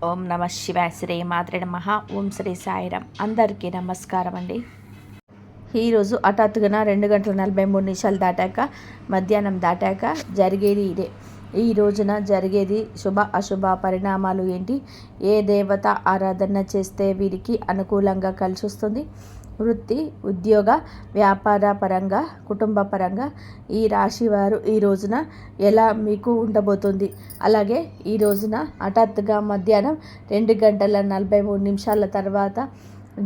ఓం నమ శివాయ శ్రీ మాత్రే నమః. ఓం శ్రీ సాయిరామ్. అందరికీ నమస్కారం అండి. ఈరోజు హఠాత్తుగా 2:43 దాటాక మధ్యాహ్నం దాటాక జరిగేది ఇదే. ఈ రోజున జరిగేది శుభ అశుభ పరిణామాలు ఏంటి, ఏ దేవత ఆరాధన చేస్తే వీరికి అనుకూలంగా కలిసి వస్తుంది, వృత్తి ఉద్యోగ వ్యాపార పరంగా కుటుంబ పరంగా ఈ రాశి వారు ఈ రోజున ఎలా మీకు ఉండబోతుంది. అలాగే ఈ రోజున హఠాత్తుగా మధ్యాహ్నం 2:43 తర్వాత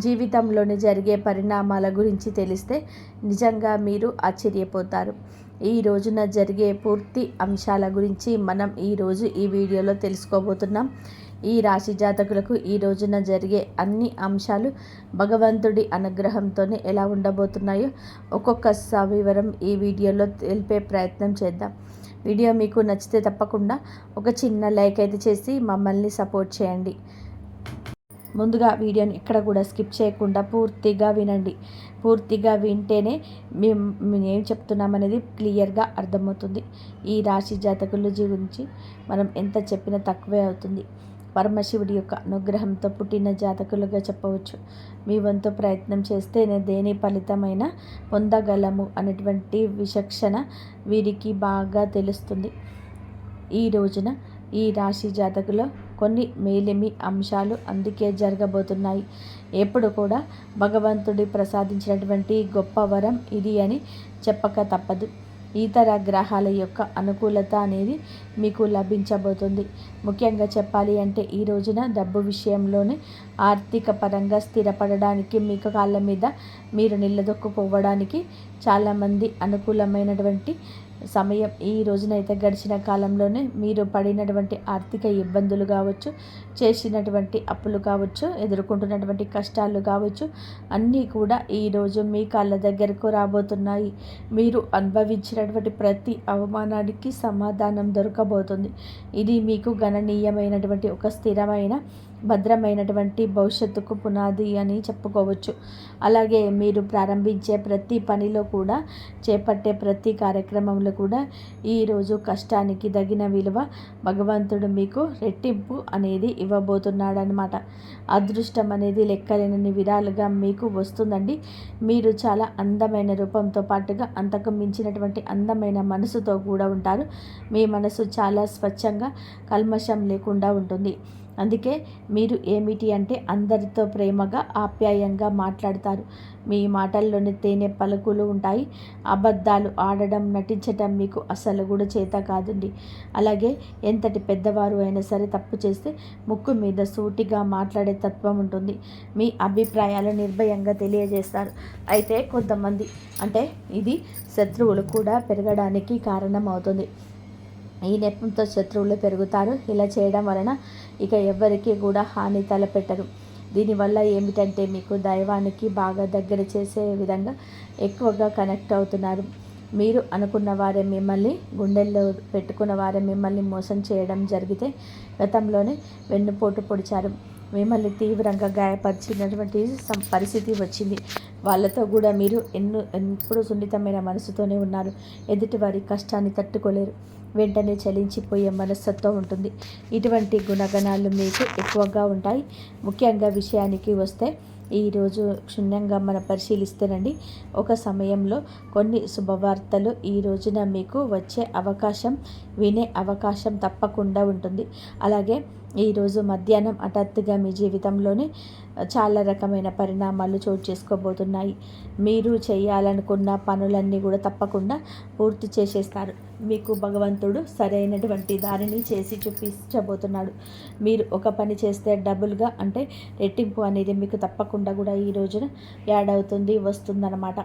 జీవితంలోని జరిగే పరిణామాల గురించి తెలిస్తే నిజంగా మీరు ఆశ్చర్యపోతారు. ఈ రోజున జరిగే పూర్తి అంశాల గురించి మనం ఈరోజు ఈ వీడియోలో తెలుసుకోబోతున్నాం. ఈ రాశి జాతకులకు ఈ రోజున జరిగే అన్ని అంశాలు భగవంతుడి అనుగ్రహంతోనే ఎలా ఉండబోతున్నాయో ఒక్కొక్క సవివరం ఈ వీడియోలో తెలిపే ప్రయత్నం చేద్దాం. వీడియో మీకు నచ్చితే తప్పకుండా ఒక చిన్న లైక్ అయితే చేసి మమ్మల్ని సపోర్ట్ చేయండి. ముందుగా వీడియోని ఎక్కడ కూడా స్కిప్ చేయకుండా పూర్తిగా వినండి. పూర్తిగా వింటేనే మేము ఏం చెప్తున్నామనేది క్లియర్గా అర్థమవుతుంది. ఈ రాశి జాతకుల గురించి మనం ఎంత చెప్పినా తక్కువే అవుతుంది. పరమశివుడి యొక్క అనుగ్రహంతో పుట్టిన జాతకులుగా చెప్పవచ్చు. మీ వంతు ప్రయత్నం చేస్తేనే దేని ఫలితమైనా పొందగలము అనేటువంటి విచక్షణ వీరికి బాగా తెలుస్తుంది. ఈ రోజున ఈ రాశి జాతకులో కొన్ని మేలిమి అంశాలు అందుకే జరగబోతున్నాయి. ఎప్పుడు కూడా భగవంతుడి ప్రసాదించినటువంటి గొప్ప వరం ఇది అని చెప్పక తప్పదు. ఇతర గ్రహాల యొక్క అనుకూలత అనేది మీకు లభించబోతుంది. ముఖ్యంగా చెప్పాలి అంటే ఈ రోజున డబ్బు విషయంలోనే ఆర్థిక పరంగా స్థిరపడడానికి, మీకు కాళ్ళ మీద మీరు నిలదొక్కుకోవడానికి చాలామంది అనుకూలమైనటువంటి సమయం ఈ రోజునైతే. గడిచిన కాలంలోనే మీరు పడినటువంటి ఆర్థిక ఇబ్బందులు కావచ్చు, చేసినటువంటి అప్పులు కావచ్చు, ఎదుర్కొంటున్నటువంటి కష్టాలు కావచ్చు, అన్నీ కూడా ఈరోజు మీ కాళ్ళ దగ్గరకు రాబోతున్నాయి. మీరు అనుభవించినటువంటి ప్రతి అవమానానికి సమాధానం దొరకబోతుంది. ఇది మీకు గణనీయమైనటువంటి ఒక స్థిరమైన భద్రమైనటువంటి భవిష్యత్తుకు పునాది అని చెప్పుకోవచ్చు. అలాగే మీరు ప్రారంభించే ప్రతి పనిలో కూడా, చేపట్టే ప్రతి కార్యక్రమంలో కూడా ఈరోజు కష్టానికి తగిన విలువ భగవంతుడు మీకు రెట్టింపు అనేది ఇవ్వబోతున్నాడనమాట. అదృష్టం అనేది లెక్కలేనన్ని విధాలుగా మీకు వస్తుందండి. మీరు చాలా అందమైన రూపంతో పాటుగా అంతకు మించినటువంటి అందమైన మనసుతో కూడా ఉంటారు. మీ మనసు చాలా స్వచ్ఛంగా కల్మషం లేకుండా ఉంటుంది. అందుకే మీరు ఏమిటి అంటే అందరితో ప్రేమగా ఆప్యాయంగా మాట్లాడతారు. మీ మాటల్లోని తేనె పలుకులు ఉంటాయి. అబద్ధాలు ఆడడం, నటించడం మీకు అసలు కూడా చేత కాదండి. అలాగే ఎంతటి పెద్దవారు అయినా సరే తప్పు చేస్తే ముక్కు మీద సూటిగా మాట్లాడే తత్వం ఉంటుంది. మీ అభిప్రాయాలు నిర్భయంగా తెలియజేస్తారు. అయితే కొంతమంది అంటే ఇది శత్రువులు కూడా పెరగడానికి కారణం అవుతుంది. ఈ నెపంతో శత్రువులు పెరుగుతారు. ఇలా చేయడం వలన ఇక ఎవరికి కూడా హాని తలపెట్టరు. దీనివల్ల ఏమిటంటే మీకు దైవానికి బాగా దగ్గర చేసే విధంగా ఎక్కువగా కనెక్ట్ అవుతున్నారు. మీరు అనుకున్న వారే మిమ్మల్ని గుండెల్లో పెట్టుకున్న వారే మిమ్మల్ని మోసం చేయడం జరిగితే గతంలోనే వెన్నుపోటు పొడిచారు. మిమ్మల్ని తీవ్రంగా గాయపరిచినటువంటి పరిస్థితి వచ్చింది. వాళ్ళతో కూడా మీరు ఎప్పుడు సున్నితమైన మనసుతోనే ఉన్నారు. ఎదుటివారి కష్టాన్ని తట్టుకోలేరు. వెంటనే చలించిపోయే మనస్తత్వం ఉంటుంది. ఇటువంటి గుణగణాలు మీకు ఎక్కువగా ఉంటాయి. ముఖ్యంగా విషయానికి వస్తే ఈరోజు క్షుణ్ణంగా మనం పరిశీలిస్తేనండి, ఒక సమయంలో కొన్ని శుభవార్తలు ఈ రోజున మీకు వచ్చే అవకాశం, వినే అవకాశం తప్పకుండా ఉంటుంది. అలాగే ఈరోజు మధ్యాహ్నం హఠాత్తుగా మీ జీవితంలోనే చాలా రకమైన పరిణామాలు చోటు చేసుకోబోతున్నాయి. మీరు చేయాలనుకున్న పనులన్నీ కూడా తప్పకుండా పూర్తి చేసేస్తారు. మీకు భగవంతుడు సరైనటువంటి దారిని చేసి చూపించబోతున్నాడు. మీరు ఒక పని చేస్తే డబుల్గా అంటే రెట్టింపు అనేది మీకు తప్పకుండా కూడా ఈ రోజున యాడ్ అవుతుంది, వస్తుందన్నమాట.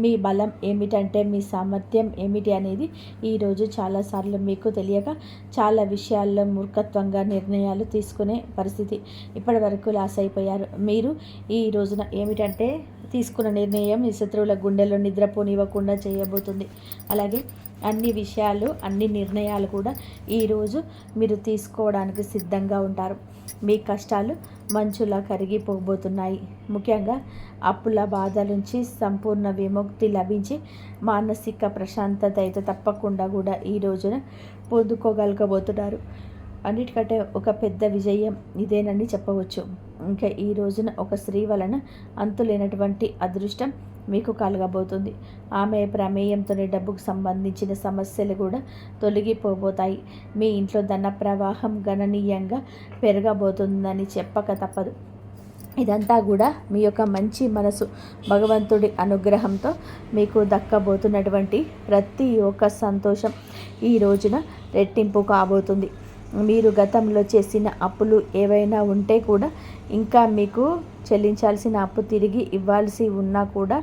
మీ బలం ఏమిటంటే, మీ సామర్థ్యం ఏమిటి అనేది ఈరోజు చాలాసార్లు మీకు తెలియక చాలా విషయాల్లో మూర్ఖత్వంగా నిర్ణయాలు తీసుకునే పరిస్థితి. ఇప్పటి వరకు లాస్ అయిపోయారు. మీరు ఈ రోజున ఏమిటంటే తీసుకున్న నిర్ణయం మీ శత్రువుల గుండెల్లో నిద్రపోనివ్వకుండా చేయబోతుంది. అలాగే అన్ని విషయాలు, అన్ని నిర్ణయాలు కూడా ఈరోజు మీరు తీసుకోవడానికి సిద్ధంగా ఉంటారు. మీ కష్టాలు మంచులా కరిగిపోబోతున్నాయి. ముఖ్యంగా అప్పుల బాధ నుంచి సంపూర్ణ విముక్తి లభించి మానసిక ప్రశాంతత అయితే తప్పకుండా కూడా ఈ రోజున పొందుకోగలగబోతున్నారు. అన్నిటికంటే ఒక పెద్ద విజయం ఇదేనని చెప్పవచ్చు. ఇంకా ఈ రోజున ఒక స్త్రీ వలన అంతులేనటువంటి అదృష్టం మీకు కలగబోతుంది. ఆమె ప్రమేయంతోనే డబ్బుకు సంబంధించిన సమస్యలు కూడా తొలగిపోబోతాయి. మీ ఇంట్లో ధన ప్రవాహం గణనీయంగా పెరగబోతుందని చెప్పక తప్పదు. ఇదంతా కూడా మీ యొక్క మంచి మనసు, భగవంతుడి అనుగ్రహంతో మీకు దక్కబోతున్నటువంటి ప్రతి ఒక్క సంతోషం ఈ రోజున రెట్టింపు కాబోతుంది. మీరు గతంలో చేసిన అప్పులు ఏవైనా ఉంటే కూడా ఇంకా మీకు చెల్లించాల్సిన అప్పు తిరిగి ఇవ్వాల్సి ఉన్నా కూడా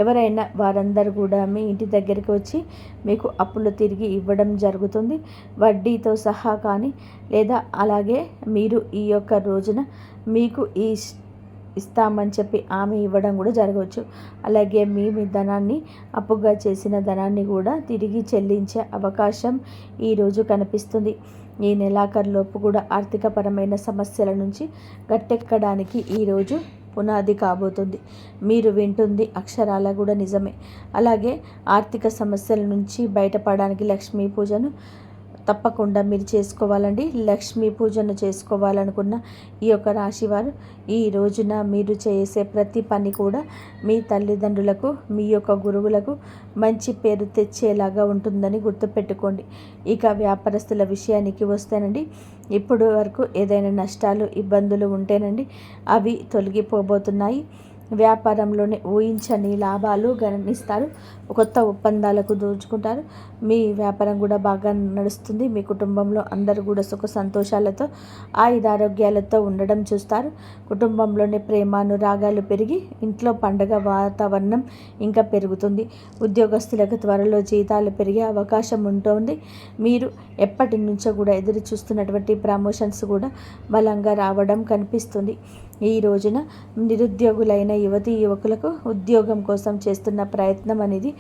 ఎవరైనా వారందరూ కూడా మీ ఇంటి దగ్గరికి వచ్చి మీకు అప్పులు తిరిగి ఇవ్వడం జరుగుతుంది, వడ్డీతో సహా. కానీ లేదా అలాగే మీరు ఈ యొక్క రోజున మీకు ఇస్తామని చెప్పి ఆమె ఇవ్వడం కూడా జరగవచ్చు. అలాగే మీ ధనాన్ని, అప్పుగా చేసిన ధనాన్ని కూడా తిరిగి చెల్లించే అవకాశం ఈరోజు కనిపిస్తుంది. ఈ నెలాఖరులోపు కూడా ఆర్థికపరమైన సమస్యల నుంచి గట్టెక్కడానికి ఈరోజు పునాది కాబోతుంది. మీరు వింటుంది అక్షరాల కూడా నిజమే. అలాగే ఆర్థిక సమస్యల నుంచి బయటపడడానికి లక్ష్మీ పూజను తప్పకుండా మీరు చేసుకోవాలండి. లక్ష్మీ పూజను చేసుకోవాలనుకున్న ఈ యొక్క రాశివారు ఈ రోజున మీరు చేసే ప్రతి పని కూడా మీ తల్లిదండ్రులకు, మీ యొక్క గురువులకు మంచి పేరు తెచ్చేలాగా ఉంటుందని గుర్తుపెట్టుకోండి. ఇక వ్యాపారస్తుల విషయానికి వస్తేనండి, ఇప్పుడు వరకు ఏదైనా నష్టాలు, ఇబ్బందులు ఉంటేనండి అవి తొలగిపోబోతున్నాయి. వ్యాపారంలోనే ఊహించని లాభాలు గమనిస్తారు. కొత్త ఒప్పందాలకు దోచుకుంటారు. మీ వ్యాపారం కూడా బాగా నడుస్తుంది. మీ కుటుంబంలో అందరూ కూడా సుఖ సంతోషాలతో, ఆయుధారోగ్యాలతో ఉండడం చూస్తారు. కుటుంబంలోనే ప్రేమానురాగాలు పెరిగి ఇంట్లో పండగ వాతావరణం ఇంకా పెరుగుతుంది. ఉద్యోగస్తులకు త్వరలో జీతాలు పెరిగే అవకాశం ఉంటుంది. మీరు ఎప్పటి నుంచో కూడా ఎదురు చూస్తున్నటువంటి ప్రమోషన్స్ కూడా బలంగా రావడం కనిపిస్తుంది. ఈ రోజున నిరుద్యోగులైన యువతీ యువకులకు ఉద్యోగం కోసం చేస్తున్న ప్రయత్నం అనేది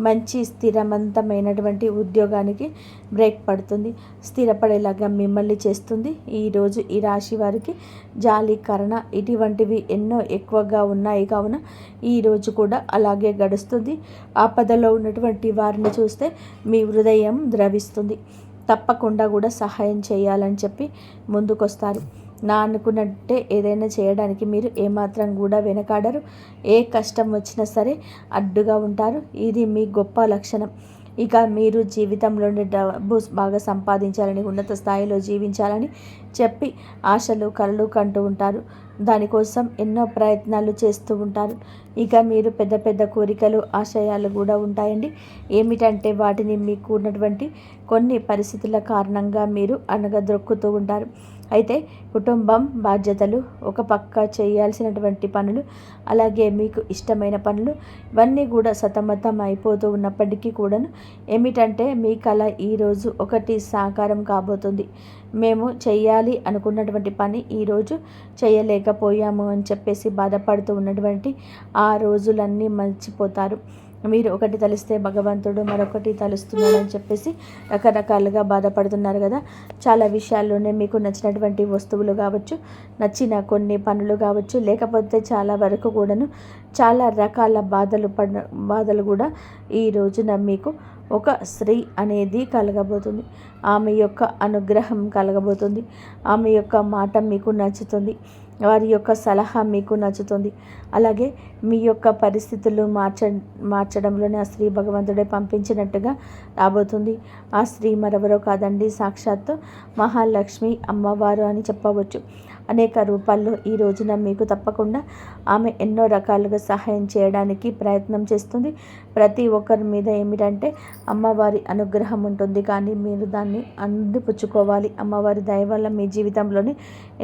మంచి స్థిరవంతమైనటువంటి ఉద్యోగానికి బ్రేక్ పడుతుంది, స్థిరపడేలాగా మిమ్మల్ని చేస్తుంది. ఈరోజు ఈ రాశి వారికి జాలి, కరుణ ఇటువంటివి ఎన్నో ఎక్కువగా ఉన్నాయి. కావున ఈరోజు కూడా అలాగే గడుస్తుంది. ఆపదలో ఉన్నటువంటి వారిని చూస్తే మీ హృదయం ద్రవిస్తుంది. తప్పకుండా కూడా సహాయం చేయాలని చెప్పి ముందుకొస్తారు. నా అనుకున్నట్టే ఏదైనా చేయడానికి మీరు ఏమాత్రం కూడా వెనకాడరు. ఏ కష్టం వచ్చినా సరే అడ్డుగా ఉంటారు. ఇది మీ గొప్ప లక్షణం. ఇక మీరు జీవితంలోని డబ్బు బాగా సంపాదించాలని, ఉన్నత స్థాయిలో జీవించాలని చెప్పి ఆశలు, కలలు కంటూ ఉంటారు. దానికోసం ఎన్నో ప్రయత్నాలు చేస్తూ ఉంటారు. ఇక మీరు పెద్ద పెద్ద కోరికలు, ఆశయాలు కూడా ఉంటాయండి. ఏమిటంటే వాటిని మీకు ఉన్నటువంటి కొన్ని పరిస్థితుల కారణంగా మీరు అనగదొక్కుతూ ఉంటారు. అయితే కుటుంబం, బాధ్యతలు, ఒక పక్క చేయాల్సినటువంటి పనులు, అలాగే మీకు ఇష్టమైన పనులు ఇవన్నీ కూడా సతమతం అయిపోతూ ఉన్నప్పటికీ కూడాను ఏమిటంటే మీ కళ ఈరోజు ఒకటి సాకారం కాబోతుంది. మేము చేయాలి అనుకున్నటువంటి పని ఈరోజు చేయలేకపోయాము అని చెప్పేసి బాధపడుతూ ఉన్నటువంటి ఆ రోజులన్నీ మర్చిపోతారు. మీరు ఒకటి తలిస్తే భగవంతుడు మరొకటి తలుస్తున్నాడని చెప్పేసి రకరకాలుగా బాధపడుతున్నారు కదా. చాలా విషయాల్లోనే మీకు నచ్చినటువంటి వస్తువులు కావచ్చు, నచ్చిన కొన్ని పనులు కావచ్చు, లేకపోతే చాలా వరకు కూడాను చాలా రకాల బాధలు కూడా ఈ రోజున మీకు ఒక స్త్రీ అనేది కలగబోతుంది. ఆమె యొక్క అనుగ్రహం కలగబోతుంది. ఆమె యొక్క మాట మీకు నచ్చుతుంది. వారి యొక్క సలహా మీకు నచ్చుతుంది. అలాగే మీ యొక్క పరిస్థితులు మార్చడంలోనే ఆ స్త్రీ భగవంతుడే పంపించినట్టుగా రాబోతుంది. ఆ స్త్రీ మరెవరో కాదండి, సాక్షాత్తు మహాలక్ష్మి అమ్మవారు అని చెప్పవచ్చు. అనేక రూపాల్లో ఈ రోజున మీకు తప్పకుండా ఆమె ఎన్నో రకాలుగా సహాయం చేయడానికి ప్రయత్నం చేస్తుంది. ప్రతి ఒక్కరి మీద ఏమిటంటే అమ్మవారి అనుగ్రహం ఉంటుంది, కానీ మీరు దాన్ని అందిపుచ్చుకోవాలి. అమ్మవారి దయ వల్ల మీ జీవితంలోని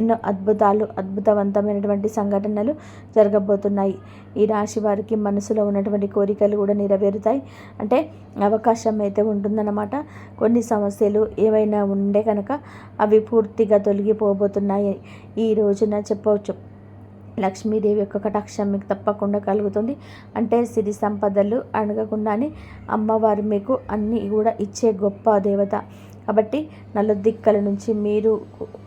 ఎన్నో అద్భుతవంతమైనటువంటి సంఘటనలు జరగబోతున్నాయి. ఈ రాశి వారికి మనసులో ఉన్నటువంటి కోరికలు కూడా నెరవేరుతాయి. అంటే అవకాశం అయితే ఉంటుందన్నమాట. కొన్ని సమస్యలు ఏవైనా ఉండే కనుక అవి పూర్తిగా తొలగిపోబోతున్నాయి ఈ రోజున చెప్పవచ్చు. లక్ష్మీదేవి యొక్క కటాక్షం మీకు తప్పకుండా కలుగుతుంది. అంటే సిరి సంపదలు అడగకుండానే అమ్మవారు మీకు అన్నీ కూడా ఇచ్చే గొప్ప దేవత. కాబట్టి నలుదిక్కల నుంచి మీరు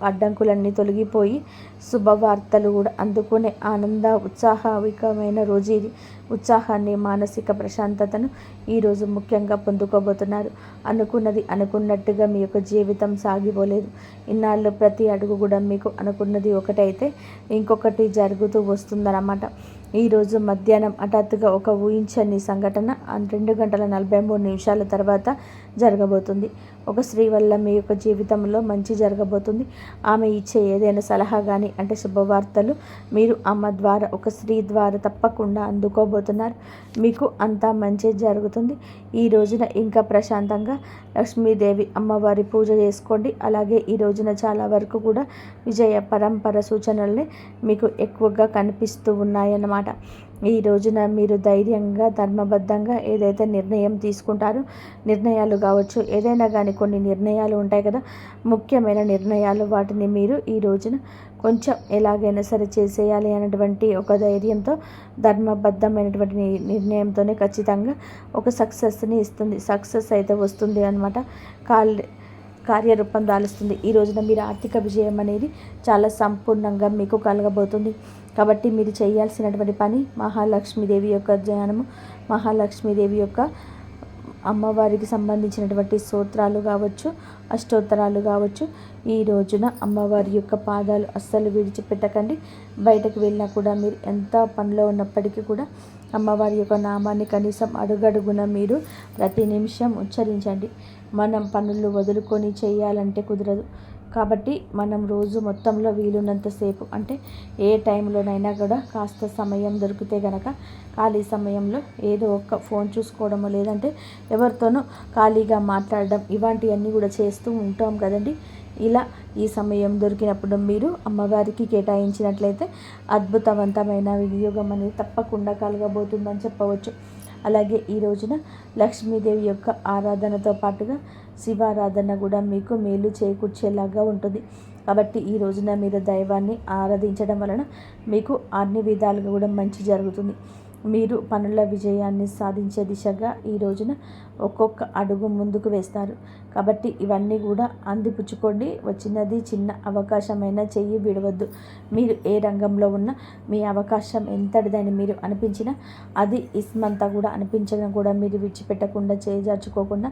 అడ్డంకులన్నీ తొలగిపోయి శుభవార్తలు కూడా అందుకునే ఉత్సాహవికమైన రోజు ఇది. ఉత్సాహాన్ని, మానసిక ప్రశాంతతను ఈరోజు ముఖ్యంగా పొందుకోబోతున్నారు. అనుకున్నది అనుకున్నట్టుగా మీ యొక్క జీవితం సాగిపోలేదు. ఇన్నాళ్ళు ప్రతి అడుగు కూడా మీకు అనుకున్నది ఒకటైతే ఇంకొకటి జరుగుతూ వస్తుందన్నమాట. ఈరోజు మధ్యాహ్నం హఠాత్తుగా ఒక ఊహించని సంఘటన 2 గంటల 43 నిమిషాల తర్వాత జరగబోతుంది. ఒక స్త్రీ వల్ల మీ యొక్క జీవితంలో మంచి జరగబోతుంది. ఆమె ఇచ్చే ఏదైనా సలహా కానీ అంటే శుభవార్తలు మీరు ఆమె ద్వారా, ఒక స్త్రీ ద్వారా తప్పకుండా అందుకోబోతున్నారు. మీకు అంతా మంచి జరుగుతుంది. ఈ రోజున ఇంకా ప్రశాంతంగా లక్ష్మీదేవి అమ్మవారి పూజ చేసుకోండి. అలాగే ఈ రోజున చాలా వరకు కూడా విజయ పరంపర సూచనలే మీకు ఎక్కువగా కనిపిస్తూ ఉన్నాయన్నమాట. ఈ రోజున మీరు ధైర్యంగా, ధర్మబద్ధంగా ఏదైతే నిర్ణయం తీసుకుంటారో, నిర్ణయాలు కావచ్చు, ఏదైనా కానీ కొన్ని నిర్ణయాలు ఉంటాయి కదా, ముఖ్యమైన నిర్ణయాలు, వాటిని మీరు ఈ రోజున కొంచెం ఎలాగైనా సరే చేసేయాలి అనేటువంటి ఒక ధైర్యంతో, ధర్మబద్ధమైనటువంటి నిర్ణయంతోనే ఖచ్చితంగా ఒక సక్సెస్ని ఇస్తుంది. సక్సెస్ అయితే వస్తుంది అన్నమాట. కార్యరూపం దాలుస్తుంది. ఈ రోజున మీరు ఆర్థిక విజయం అనేది చాలా సంపూర్ణంగా మీకు కలగబోతుంది. కాబట్టి మీరు చేయాల్సినటువంటి పని మహాలక్ష్మీదేవి యొక్క ధ్యానము, మహాలక్ష్మీదేవి యొక్క అమ్మవారికి సంబంధించినటువంటి స్తోత్రాలు కావచ్చు, అష్టోత్తరాలు కావచ్చు. ఈ రోజున అమ్మవారి యొక్క పాదాలు అస్సలు విడిచిపెట్టకండి. బయటకు వెళ్ళినా కూడా మీరు ఎంత పనిలో ఉన్నప్పటికీ కూడా అమ్మవారి యొక్క నామాన్ని కనీసం అడుగడుగున మీరు ప్రతి నిమిషం ఉచ్చరించండి. మనం పనులు వదులుకొని చేయాలంటే కుదరదు. కాబట్టి మనం రోజు మొత్తంలో వీలున్నంతసేపు, అంటే ఏ టైంలోనైనా కూడా కాస్త సమయం దొరికితే గనక ఖాళీ సమయంలో ఏదో ఒక ఫోన్ చూసుకోవడము, లేదంటే ఎవరితోనో ఖాళీగా మాట్లాడడం, ఇలాంటివన్నీ కూడా చేస్తూ ఉంటాం కదండి. ఇలా ఈ సమయం దొరికినప్పుడు మీరు అమ్మవారికి కేటాయించినట్లయితే అద్భుతవంతమైన వినియోగం అనేది తప్పకుండా కలగబోతుందని చెప్పవచ్చు. అలాగే ఈ రోజున లక్ష్మీదేవి యొక్క ఆరాధనతో పాటుగా శివారాధన కూడా మీకు మేలు చేకూర్చేలాగా ఉంటుంది. కాబట్టి ఈ రోజున మీరు దైవాన్ని ఆరాధించడం వలన మీకు అన్ని విధాలుగా కూడా మంచి జరుగుతుంది. మీరు పనుల విజయాన్ని సాధించే దిశగా ఈ రోజున ఒక్కొక్క అడుగు ముందుకు వేస్తారు. కాబట్టి ఇవన్నీ కూడా అందిపుచ్చుకోండి. వచ్చినది చిన్న అవకాశమైనా చెయ్యి విడవద్దు. మీరు ఏ రంగంలో ఉన్నా మీ అవకాశం ఎంతటిదని మీరు అనిపించినా అది ఇస్మంతా కూడా అనిపించడం కూడా మీరు విడిచిపెట్టకుండా, చేజార్చుకోకుండా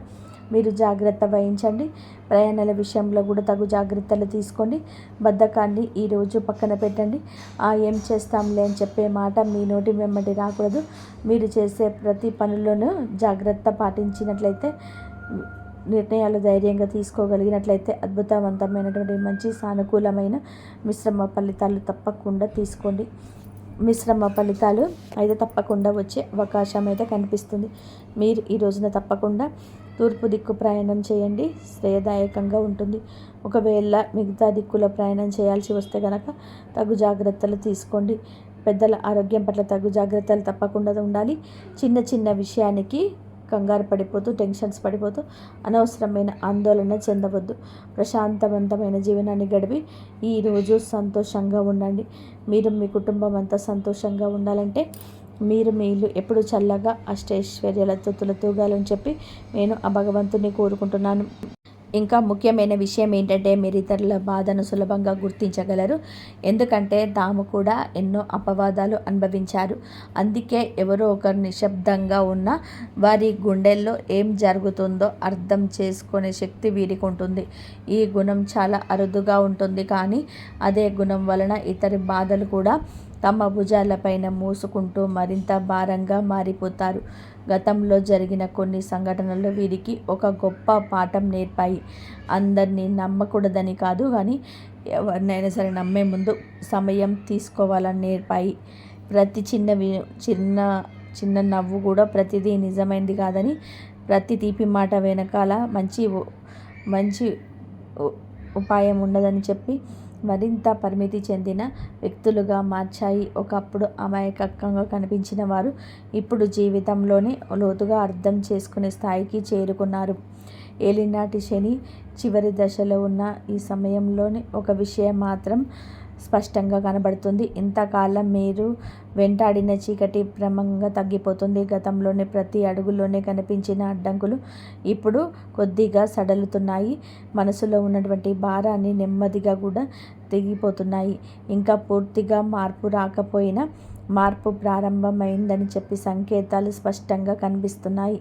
మీరు జాగ్రత్త వహించండి. ప్రయాణాల విషయంలో కూడా తగు జాగ్రత్తలు తీసుకోండి. బద్ధకాన్ని ఈరోజు పక్కన పెట్టండి. ఏం చేస్తాంలే అని చెప్పే మాట మీ నోటి వెంబడి రాకూడదు. మీరు చేసే ప్రతి పనుల్లోనూ జాగ్రత్త పాటించినట్లయితే, నిర్ణయాలు ధైర్యంగా తీసుకోగలిగినట్లయితే అద్భుతవంతమైనటువంటి మంచి సానుకూలమైన మిశ్రమ ఫలితాలు తప్పకుండా తీసుకోండి. మిశ్రమ ఫలితాలు అయితే తప్పకుండా వచ్చే అవకాశం అయితే కనిపిస్తుంది. మీరు ఈ రోజున తప్పకుండా తూర్పు దిక్కు ప్రయాణం చేయండి, శ్రేయదాయకంగా ఉంటుంది. ఒకవేళ మిగతా దిక్కుల ప్రయాణం చేయాల్సి వస్తే కనుక తగు జాగ్రత్తలు తీసుకోండి. పెద్దల ఆరోగ్యం పట్ల తగు జాగ్రత్తలు తప్పకుండా ఉండాలి. చిన్న చిన్న విషయానికి కంగారు పడిపోతూ, టెన్షన్స్ పడిపోతూ అనవసరమైన ఆందోళన చెందవద్దు. ప్రశాంతవంతమైన జీవనాన్ని గడిపి ఈరోజు సంతోషంగా ఉండండి. మీరు మీ కుటుంబం అంతా సంతోషంగా ఉండాలంటే మీరు మీ ఇల్లు ఎప్పుడు చల్లగా అష్టైశ్వర్యాలతో తులతూగాలని చెప్పి నేను ఆ భగవంతుని కోరుకుంటున్నాను. ఇంకా ముఖ్యమైన విషయం ఏంటంటే మీరు ఇతరుల బాధను సులభంగా గుర్తించగలరు. ఎందుకంటే తాము కూడా ఎన్నో అపవాదాలు అనుభవించారు. అందుకే ఎవరో ఒకరు నిశ్శబ్దంగా ఉన్న వారి గుండెల్లో ఏం జరుగుతుందో అర్థం చేసుకునే శక్తి వీరికి ఉంటుంది. ఈ గుణం చాలా అరుదుగా ఉంటుంది. కానీ అదే గుణం వలన ఇతరి బాధలు కూడా తమ భుజాలపైన మోసుకుంటూ మరింత భారంగా మారిపోతారు. గతంలో జరిగిన కొన్ని సంఘటనలు వీరికి ఒక గొప్ప పాఠం నేర్పాయి. అందరినీ నమ్మకూడదని కాదు, కానీ ఎవరినైనా సరే నమ్మే ముందు సమయం తీసుకోవాలని నేర్పాయి. ప్రతి చిన్న నవ్వు కూడా ప్రతిదీ నిజమైంది కాదని, ప్రతి తీపి మాట వెనకాల మంచి ఉపాయం ఉండదని చెప్పి మరింత పరిమితి చెందిన వ్యక్తులుగా మార్చాయి. ఒకప్పుడు అమాయకంగా కనిపించిన వారు ఇప్పుడు జీవితంలోనే లోతుగా అర్థం చేసుకునే స్థాయికి చేరుకున్నారు. ఏలినాటి శని చివరి దశలో ఉన్న ఈ సమయంలోనే ఒక విషయం మాత్రం స్పష్టంగా కనబడుతుంది. ఇంతకాలం మీరు వెంటాడిన చీకటి క్రమంగా తగ్గిపోతుంది. గతంలోనే ప్రతి అడుగులోనే కనిపించిన అడ్డంకులు ఇప్పుడు కొద్దిగా సడలుతున్నాయి. మనసులో ఉన్నటువంటి భారాన్ని నెమ్మదిగా కూడా తెగిపోతున్నాయి. ఇంకా పూర్తిగా మార్పు రాకపోయినా మార్పు ప్రారంభమైందని చెప్పి సంకేతాలు స్పష్టంగా కనిపిస్తున్నాయి.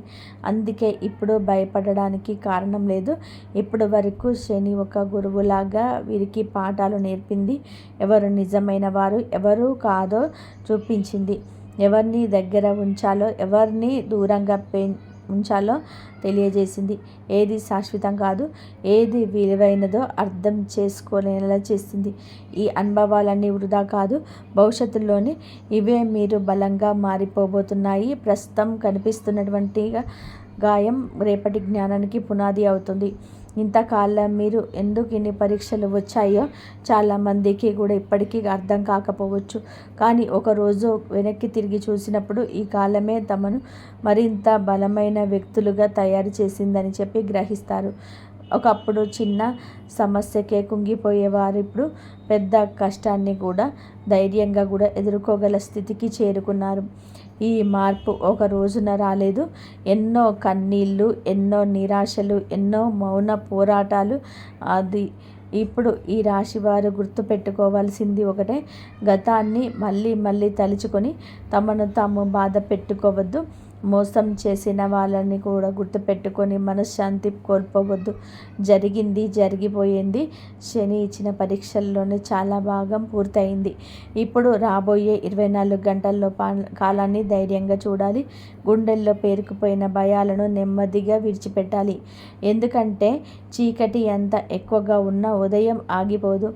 అందుకే ఇప్పుడు భయపడడానికి కారణం లేదు. ఇప్పటి వరకు శని ఒక గురువులాగా వీరికి పాఠాలు నేర్పింది. ఎవరు నిజమైన వారు ఎవరు కాదో చూపించింది. ఎవరిని దగ్గర ఉంచాలో ఎవరిని దూరంగా ఉంచాలో తెలియజేసింది. ఏది శాశ్వతం కాదు, ఏది విలువైనదో అర్థం చేసుకోలేలా చేసింది. ఈ అనుభవాలన్నీ వృధా కాదు. భవిష్యత్తులోని ఇవే మీరు బలంగా మారిపోబోతున్నాయి. ప్రస్తుతం కనిపిస్తున్నటువంటి గాయం రేపటి జ్ఞానానికి పునాది అవుతుంది. ఇంతకాలం మీరు ఎందుకు ఇన్ని పరీక్షలు వచ్చాయో చాలామందికి కూడా ఇప్పటికీ అర్థం కాకపోవచ్చు. కానీ ఒకరోజు వెనక్కి తిరిగి చూసినప్పుడు ఈ కాలమే తమను మరింత బలమైన వ్యక్తులుగా తయారు చేసిందని చెప్పి గ్రహిస్తారు. ఒకప్పుడు చిన్న సమస్యకే కుంగిపోయేవారు ఇప్పుడు పెద్ద కష్టాన్ని కూడా ధైర్యంగా కూడా ఎదుర్కోగల స్థితికి చేరుకున్నారు. ఈ మార్పు ఒక రోజున రాలేదు. ఎన్నో కన్నీళ్ళు, ఎన్నో నిరాశలు, ఎన్నో మౌన పోరాటాలు. అది ఇప్పుడు ఈ రాశివారు గుర్తుపెట్టుకోవాల్సింది ఒకటే, గతాన్ని మళ్ళీ మళ్ళీ తలుచుకొని తమను తాము బాధ పెట్టుకోవద్దు. మోసం చేసిన వాళ్ళని కూడా గుర్తుపెట్టుకొని మనశ్శాంతి కోల్పోవద్దు. జరిగింది జరిగిపోయింది. శని ఇచ్చిన పరీక్షల్లోనే చాలా భాగం పూర్తయింది. ఇప్పుడు రాబోయే 24 గంటల్లో కాలాన్ని ధైర్యంగా చూడాలి. గుండెల్లో పేరుకుపోయిన భయాలను నెమ్మదిగా విడిచిపెట్టాలి. ఎందుకంటే చీకటి ఎంత ఎక్కువగా ఉన్నా ఉదయం ఆగిపోదు.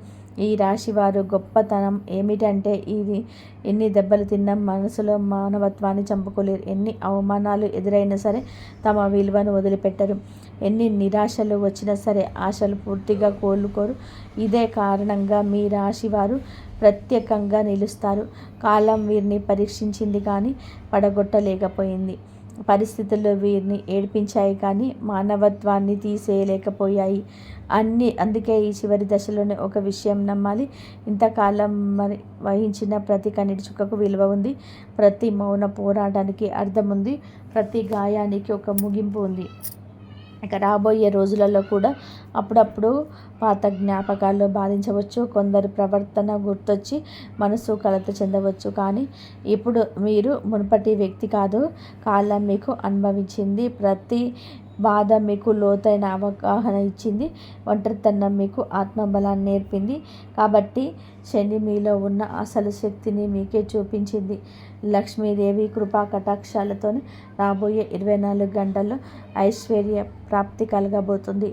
ఈ రాశివారు గొప్పతనం ఏమిటంటే ఇది ఎన్ని దెబ్బలు తిన్నా మనసులో మానవత్వాన్ని చంపుకోలేరు. ఎన్ని అవమానాలు ఎదురైనా సరే తమ విలువను వదిలిపెట్టరు. ఎన్ని నిరాశలు వచ్చినా సరే ఆశలు పూర్తిగా కోలుకోరు. ఇదే కారణంగా మీ రాశివారు ప్రత్యేకంగా నిలుస్తారు. కాలం వీరిని పరీక్షించింది కానీ పడగొట్టలేకపోయింది. పరిస్థితులు వీరిని ఏడ్పించాయి కానీ మానవత్వాన్ని తీసేయలేకపోయాయి. అందుకే ఈ చివరి దశలోనే ఒక విషయం నమ్మాలి. ఇంతకాలం వహించిన ప్రతి కన్నీటి చుక్కకు విలువ ఉంది. ప్రతి మౌన పోరాటానికి అర్థం ఉంది. ప్రతి గాయానికి ఒక ముగింపు ఉంది. ఇక రాబోయే రోజులలో కూడా అప్పుడప్పుడు పాత జ్ఞాపకాలు బాధించవచ్చు. కొందరు ప్రవర్తన గుర్తొచ్చి మనసు కలత చెందవచ్చు. కానీ ఇప్పుడు మీరు మునుపటి వ్యక్తి కాదు. కాలం మీకు అనుభవించింది ప్రతి బాధ మీకు లోతైన అవగాహన ఇచ్చింది. ఒంటరితనం మీకు ఆత్మబలాన్ని నేర్పింది. కాబట్టి శని మీలో ఉన్న అసలు శక్తిని మీకే చూపించింది. లక్ష్మీదేవి కృపా కటాక్షాలతో రాబోయే 24 గంటల్లో ఐశ్వర్య ప్రాప్తి కలగబోతుంది.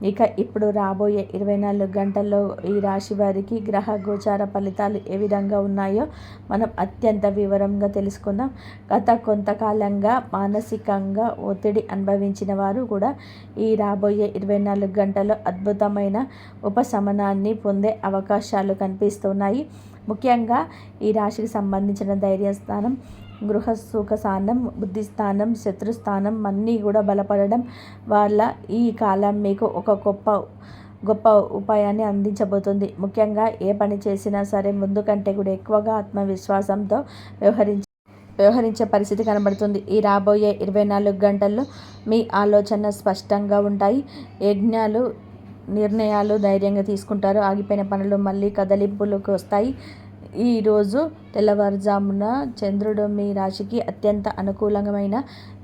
ఇక ఇప్పుడు రాబోయే 24 గంటల్లో ఈ రాశి వారికి గ్రహ గోచార ఫలితాలు ఏ విధంగా ఉన్నాయో మనం అత్యంత వివరంగా తెలుసుకుందాం. గత కొంతకాలంగా మానసికంగా ఒత్తిడి అనుభవించిన వారు కూడా ఈ రాబోయే 24 గంటల్లో అద్భుతమైన ఉపశమనాన్ని పొందే అవకాశాలు కనిపిస్తున్నాయి. ముఖ్యంగా ఈ రాశికి సంబంధించిన ధైర్యస్థానం, గృహ సుఖ స్థానం, బుద్ధి స్థానం, శత్రుస్థానం అన్నీ కూడా బలపడడం వల్ల ఈ కాలం మీకు ఒక గొప్ప ఉపాయాన్ని అందించబోతుంది. ముఖ్యంగా ఏ పని చేసినా సరే ముందు కంటే కూడా ఎక్కువగా ఆత్మవిశ్వాసంతో వ్యవహరించే పరిస్థితి కనబడుతుంది. ఈ రాబోయే 24 గంటల్లో మీ ఆలోచన స్పష్టంగా ఉంటాయి. నిర్ణయాలు ధైర్యంగా తీసుకుంటారు. ఆగిపోయిన పనులు మళ్ళీ కదలింపులకు వస్తాయి. ఈరోజు తెల్లవారుజామున చంద్రుడు మీ రాశికి అత్యంత అనుకూలమైన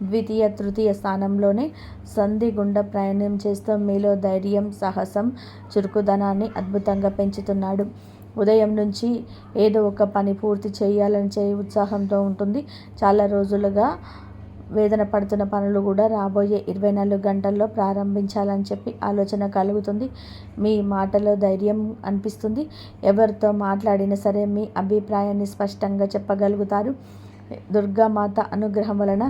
ద్వితీయ తృతీయ స్థానంలోనే సంధి గుండా ప్రయాణం చేస్తూ మీలో ధైర్యం, సాహసం, చురుకుదనాన్ని అద్భుతంగా పెంచుతున్నాడు. ఉదయం నుంచి ఏదో ఒక పని పూర్తి చేయాలని ఉత్సాహంతో ఉంటుంది. చాలా రోజులుగా వేదన పడుతున్న పనులు కూడా రాబోయే 24 గంటల్లో ప్రారంభించాలని చెప్పి ఆలోచన కలుగుతుంది. మీ మాటలో ధైర్యం అనిపిస్తుంది. ఎవరితో మాట్లాడినా సరే మీ అభిప్రాయాన్ని స్పష్టంగా చెప్పగలుగుతారు. దుర్గామాత అనుగ్రహం వలన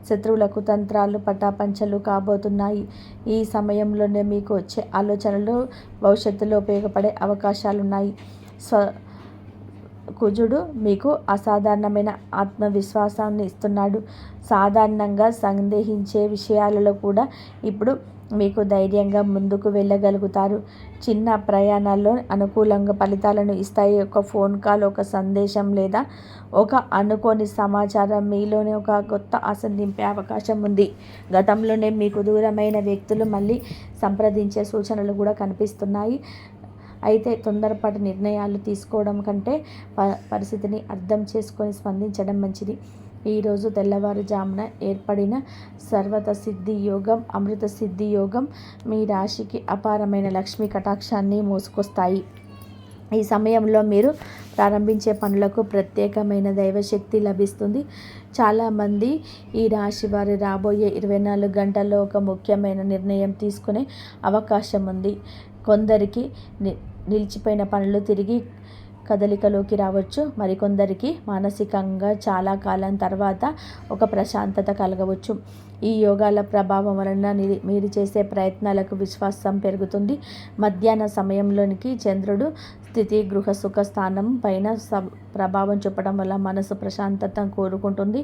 శత్రువుల కుతంత్రాలు పటాపంచలు కాబోతున్నాయి. ఈ సమయంలోనే మీకు వచ్చే ఆలోచనలు భవిష్యత్తులో ఉపయోగపడే అవకాశాలున్నాయి. కుజుడు మీకు అసాధారణమైన ఆత్మవిశ్వాసాన్ని ఇస్తున్నాడు. సాధారణంగా సందేహించే విషయాలలో కూడా ఇప్పుడు మీకు ధైర్యంగా ముందుకు వెళ్ళగలుగుతారు. చిన్న ప్రయాణాల్లో అనుకూలంగా ఫలితాలను ఇస్తాయి. ఒక ఫోన్ కాల్, ఒక సందేశం లేదా ఒక అనుకోని సమాచారం మీలోనే ఒక కొత్త ఆశను నింపే అవకాశం ఉంది. గతంలోనే మీకు దూరమైన వ్యక్తులు మళ్ళీ సంప్రదించే సూచనలు కూడా కనిపిస్తున్నాయి. అయితే తొందరపాటు నిర్ణయాలు తీసుకోవడం కంటే పరిస్థితిని అర్థం చేసుకొని స్పందించడం మంచిది. ఈరోజు తెల్లవారుజామున ఏర్పడిన సర్వత సిద్ధి యోగం, అమృత సిద్ధి యోగం మీ రాశికి అపారమైన లక్ష్మీ కటాక్షాన్ని మోసుకొస్తాయి. ఈ సమయంలో మీరు ప్రారంభించే పనులకు ప్రత్యేకమైన దైవశక్తి లభిస్తుంది. చాలామంది ఈ రాశి వారి రాబోయే 24 గంటల్లో ఒక ముఖ్యమైన నిర్ణయం తీసుకునే అవకాశం ఉంది. కొందరికి నిలిచిపోయిన పనులు తిరిగి కదలికలోకి రావచ్చు. మరికొందరికి మానసికంగా చాలా కాలం తర్వాత ఒక ప్రశాంతత కలగవచ్చు. ఈ యోగాల ప్రభావం వలన మీరు చేసే ప్రయత్నాలకు విశ్వాసం పెరుగుతుంది. మధ్యాహ్న సమయంలోనికి చంద్రుడు స్థితి గృహ సుఖ స్థానం పైన ప్రభావం చూపడం వల్ల మనసు ప్రశాంతత కోరుకుంటుంది.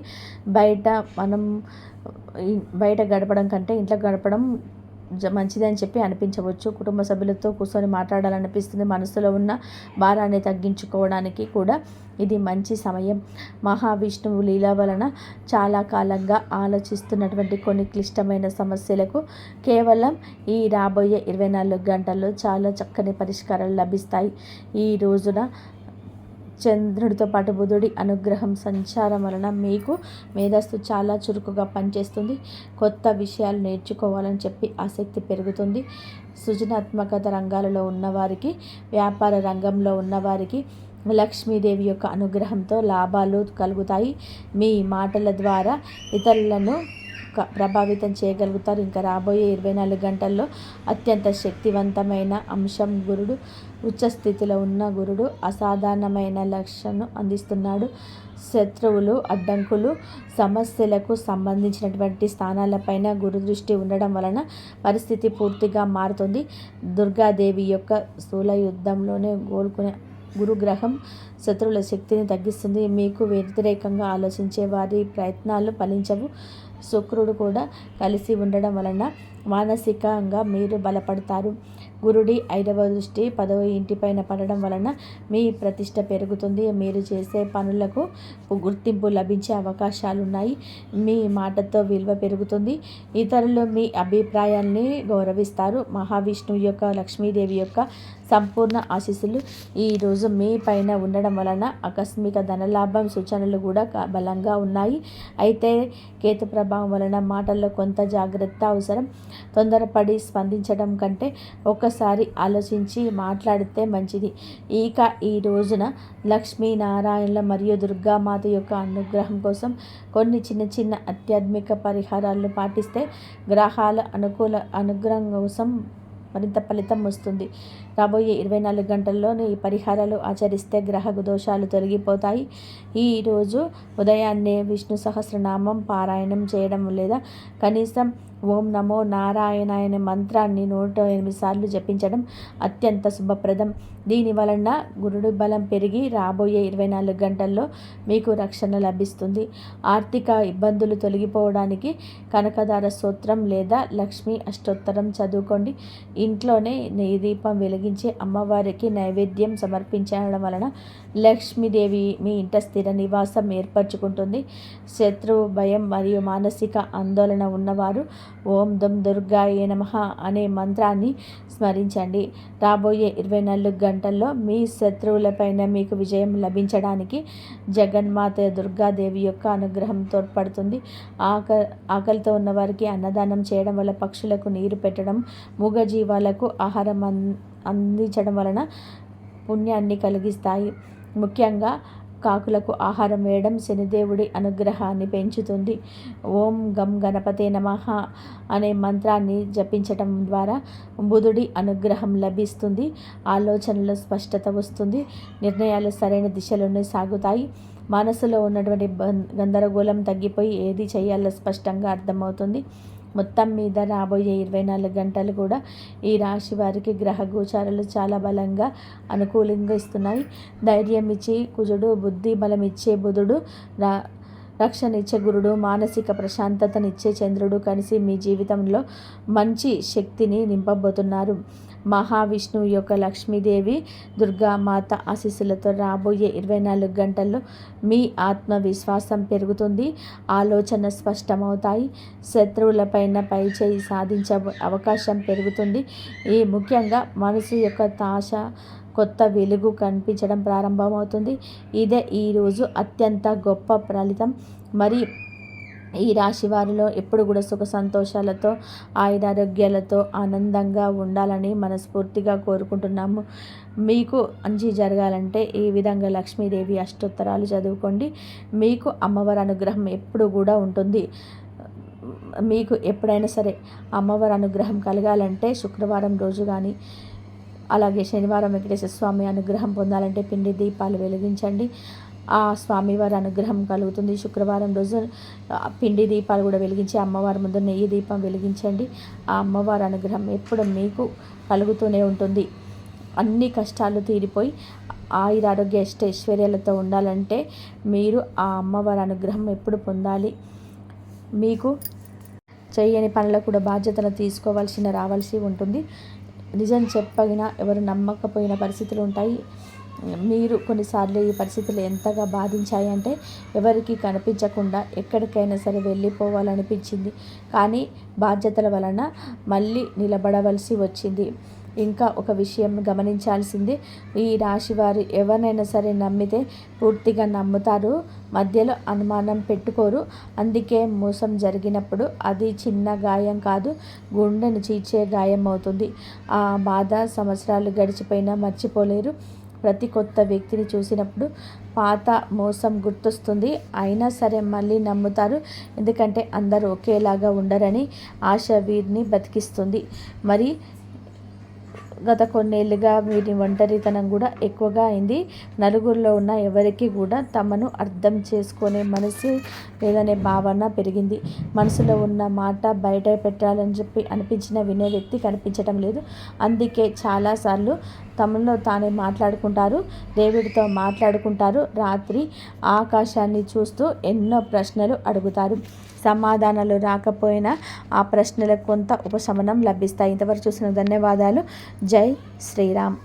బయట గడపడం కంటే ఇంట్లో గడపడం మంచిదని చెప్పి అనిపించవచ్చు. కుటుంబ సభ్యులతో కూర్చొని మాట్లాడాలనిపిస్తుంది. మనసులో ఉన్న భారాన్ని తగ్గించుకోవడానికి కూడా ఇది మంచి సమయం. మహావిష్ణువు లీల వలన చాలా కాలంగా ఆలోచిస్తున్నటువంటి కొన్ని క్లిష్టమైన సమస్యలకు కేవలం ఈ రాబోయే 24 గంటల్లో చాలా చక్కని పరిష్కారాలు లభిస్తాయి. ఈ రోజున చంద్రుడితో పాటు బుధుడి అనుగ్రహం సంచారం వలన మీకు మేధస్సు చాలా చురుకుగా పనిచేస్తుంది. కొత్త విషయాలు నేర్చుకోవాలని చెప్పి ఆసక్తి పెరుగుతుంది. సృజనాత్మకత రంగాలలో ఉన్నవారికి, వ్యాపార రంగంలో ఉన్నవారికి లక్ష్మీదేవి యొక్క అనుగ్రహంతో లాభాలు కలుగుతాయి. మీ మాటల ద్వారా ఇతరులను ప్రభావితం చేయగలుగుతారు. ఇంకా రాబోయే 24 గంటల్లో అత్యంత శక్తివంతమైన అంశం గురుడు. ఉచ్చస్థితిలో ఉన్న గురుడు అసాధారణమైన లక్ష్యాన్ని అందిస్తున్నాడు. శత్రువులు, అడ్డంకులు, సమస్యలకు సంబంధించినటువంటి స్థానాలపైన గురు దృష్టి ఉండడం వలన పరిస్థితి పూర్తిగా మారుతుంది. దుర్గాదేవి యొక్క స్థూల యుద్ధంలోనే కోలుకునే గురుగ్రహం శత్రువుల శక్తిని తగ్గిస్తుంది. మీకు వ్యతిరేకంగా ఆలోచించే వారి ప్రయత్నాలు ఫలించవు. శుక్రుడు కూడా కలిసి ఉండడం వలన మానసికంగా మీరు బలపడతారు. గురుడి 5వ దృష్టి 10వ ఇంటిపైన పడడం వలన మీ ప్రతిష్ట పెరుగుతుంది. మీరు చేసే పనులకు గుర్తింపు లభించే అవకాశాలు ఉన్నాయి. మీ మాటతో విలువ పెరుగుతుంది. ఇతరులు మీ అభిప్రాయాల్ని గౌరవిస్తారు. మహావిష్ణువు యొక్క, లక్ష్మీదేవి యొక్క సంపూర్ణ ఆశీస్సులు ఈరోజు మీ పైన ఉండడం వలన ఆకస్మిక ధనలాభం సూచనలు కూడా బలంగా ఉన్నాయి. అయితే కేతు ప్రభావం వలన మాటల్లో కొంత జాగ్రత్త అవసరం. తొందరపడి స్పందించడం కంటే ఒక్కసారి ఆలోచించి మాట్లాడితే మంచిది. ఇక ఈ రోజున లక్ష్మీనారాయణల మరియు దుర్గామాత యొక్క అనుగ్రహం కోసం కొన్ని చిన్న చిన్న ఆధ్యాత్మిక పరిహారాలను పాటిస్తే గ్రహాల అనుగ్రహం కోసం మరింత ఫలితం వస్తుంది. రాబోయే 24 గంటల్లోనే ఈ పరిహారాలు ఆచరిస్తే గ్రహ దోషాలు తొలగిపోతాయి. ఈరోజు ఉదయాన్నే విష్ణు సహస్రనామం పారాయణం చేయడం లేదా కనీసం ఓం నమో నారాయణాయ అనే మంత్రాన్ని 108 సార్లు జపించడం అత్యంత శుభప్రదం. దీని వలన గురుడి బలం పెరిగి రాబోయే 24 గంటల్లో మీకు రక్షణ లభిస్తుంది. ఆర్థిక ఇబ్బందులు తొలగిపోవడానికి కనకదార స్తోత్రం లేదా లక్ష్మీ అష్టోత్తరం చదువుకోండి. ఇంట్లోనే నెయ్యి దీపం వెలిగించి అమ్మవారికి నైవేద్యం సమర్పించడం వలన లక్ష్మీదేవి మీ ఇంట స్థిర నివాసం ఏర్పరచుకుంటుంది. శత్రువు భయం మరియు మానసిక ఆందోళన ఉన్నవారు ఓం దుం దుర్గాయ నమః అనే మంత్రాన్ని స్మరించండి. రాబోయే 24 గంటల్లో మీ శత్రువులపైన మీకు విజయం లభించడానికి జగన్మాత దుర్గాదేవి యొక్క అనుగ్రహం తోడ్పడుతుంది. ఆకలితో ఉన్నవారికి అన్నదానం చేయడం వల్ల, పక్షులకు నీరు పెట్టడం, మూగజీవాలకు ఆహారం అందించడం వలన పుణ్యాన్ని కలిగిస్తాయి. ముఖ్యంగా కాకులకు ఆహారం వేయడం శనిదేవుడి అనుగ్రహాన్ని పెంచుతుంది. ఓం గం గణపతే నమః అనే మంత్రాన్ని జపించటం ద్వారా బుధుడి అనుగ్రహం లభిస్తుంది. ఆలోచనలో స్పష్టత వస్తుంది. నిర్ణయాలు సరైన దిశలోనే సాగుతాయి. మనసులో ఉన్నటువంటి గందరగోళం తగ్గిపోయి ఏది చేయాలో స్పష్టంగా అర్థమవుతుంది. మొత్తం మీద రాబోయే 24 గంటలు కూడా ఈ రాశి వారికి గ్రహ గోచారాలు చాలా బలంగా అనుకూలంగా ఇస్తున్నాయి. ధైర్యం ఇచ్చి కుజుడు, బుద్ధి బలం ఇచ్చే బుధుడు రక్షణ ఇచ్చే గురుడు, మానసిక ప్రశాంతతనిచ్చే చంద్రుడు కలిసి మీ జీవితంలో మంచి శక్తిని నింపబోతున్నారు. మహావిష్ణువు యొక్క లక్ష్మీదేవి, దుర్గామాత ఆశీస్సులతో రాబోయే 24 గంటల్లో మీ ఆత్మవిశ్వాసం పెరుగుతుంది. ఆలోచన స్పష్టమవుతాయి. శత్రువులపైన పైచేయి సాధించే అవకాశం పెరుగుతుంది. ఈ ముఖ్యంగా మనసు యొక్క తాశ కొత్త వెలుగు కనిపించడం ప్రారంభమవుతుంది. ఇదే ఈరోజు అత్యంత గొప్ప ఫలితం. మరి ఈ రాశి వారిలో ఎప్పుడు కూడా సుఖ సంతోషాలతో, ఆయురారోగ్యాలతో ఆనందంగా ఉండాలని మనస్ఫూర్తిగా కోరుకుంటున్నాము. మీకు మంచి జరగాలంటే ఈ విధంగా లక్ష్మీదేవి అష్టోత్తరాలు చదువుకోండి. మీకు అమ్మవారి అనుగ్రహం ఎప్పుడు కూడా ఉంటుంది. మీకు ఎప్పుడైనా సరే అమ్మవారి అనుగ్రహం కలగాలంటే శుక్రవారం రోజు కానీ, అలాగే శనివారం వెంకటేశ్వర స్వామి అనుగ్రహం పొందాలంటే పిండి దీపాలు వెలిగించండి. ఆ స్వామివారి అనుగ్రహం కలుగుతుంది. శుక్రవారం రోజు పిండి దీపాలు కూడా వెలిగించి అమ్మవారి ముందు నెయ్యి దీపం వెలిగించండి. ఆ అమ్మవారి అనుగ్రహం ఎప్పుడు మీకు కలుగుతూనే ఉంటుంది. అన్ని కష్టాలు తీరిపోయి ఆయురారోగ్య ఐశ్వర్యాలతో ఉండాలంటే మీరు ఆ అమ్మవారి అనుగ్రహం ఎప్పుడు పొందాలి. మీకు చేయని పనులకు కూడా బాధ్యతలు రావాల్సి ఉంటుంది. నిజం చెప్పగినా ఎవరు నమ్మకపోయిన పరిస్థితులు ఉంటాయి. మీరు కొన్నిసార్లు ఈ పరిస్థితులు ఎంతగా బాధించాయి అంటే ఎవరికి కనిపించకుండా ఎక్కడికైనా సరే వెళ్ళిపోవాలనిపించింది. కానీ బాధ్యతల వలన మళ్ళీ నిలబడవలసి వచ్చింది. ఇంకా ఒక విషయం గమనించాల్సింది, ఈ రాశి వారు ఎవరినైనా సరే నమ్మితే పూర్తిగా నమ్ముతారు. మధ్యలో అనుమానం పెట్టుకోరు. అందుకే మోసం జరిగినప్పుడు అది చిన్న గాయం కాదు, గుండెను చీల్చే గాయం అవుతుంది. ఆ బాధ సంవత్సరాలు గడిచిపోయినా మర్చిపోలేరు. ప్రతి కొత్త వ్యక్తిని చూసినప్పుడు పాత మోసం గుర్తొస్తుంది. అయినా సరే మళ్ళీ నమ్ముతారు. ఎందుకంటే అందరూ ఒకేలాగా ఉండరని ఆశ వీరిని బతికిస్తుంది. మరి గత కొన్నేళ్ళుగా వీరి ఒంటరితనం కూడా ఎక్కువగా అయింది. నలుగురిలో ఉన్న ఎవరికి కూడా తమను అర్థం చేసుకునే మనసు లేదనే భావన పెరిగింది. మనసులో ఉన్న మాట బయట పెట్టాలని చెప్పి అనిపించిన వినే వ్యక్తి కనిపించడం లేదు. అందుకే చాలాసార్లు తమలో తానే మాట్లాడుకుంటారు. దేవుడితో మాట్లాడుకుంటారు. రాత్రి ఆకాశాన్ని చూస్తూ ఎన్నో ప్రశ్నలు అడుగుతారు. సమాధానాలు రాకపోయినా ఆ ప్రశ్నలకు కొంత ఉపశమనం లభిస్తాయి. ఇంతవరకు చూసిన ధన్యవాదాలు. జై శ్రీరామ్.